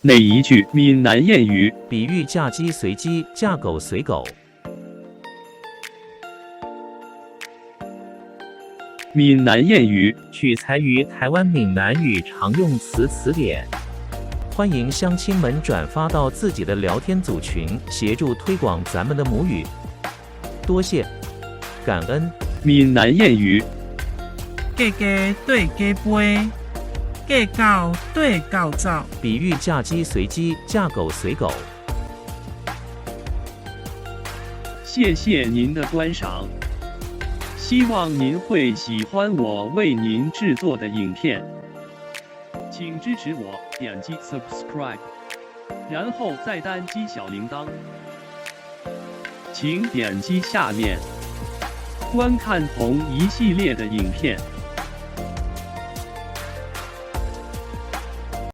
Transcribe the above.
哪一句闽南谚语比喻嫁鸡随鸡，嫁狗随狗。闽南谚语取材于台湾闽南语常用词词典。欢迎乡亲们转发到自己的聊天组群，协助推广咱们的母语。多谢，感恩。闽南谚语家家对家飞，家狗对狗走。比喻嫁鸡随鸡，嫁狗随狗。谢谢您的观赏，希望您会喜欢我为您制作的影片，请支持我，点击 subscribe， 然后再单击小铃铛，请点击下面观看同一系列的影片。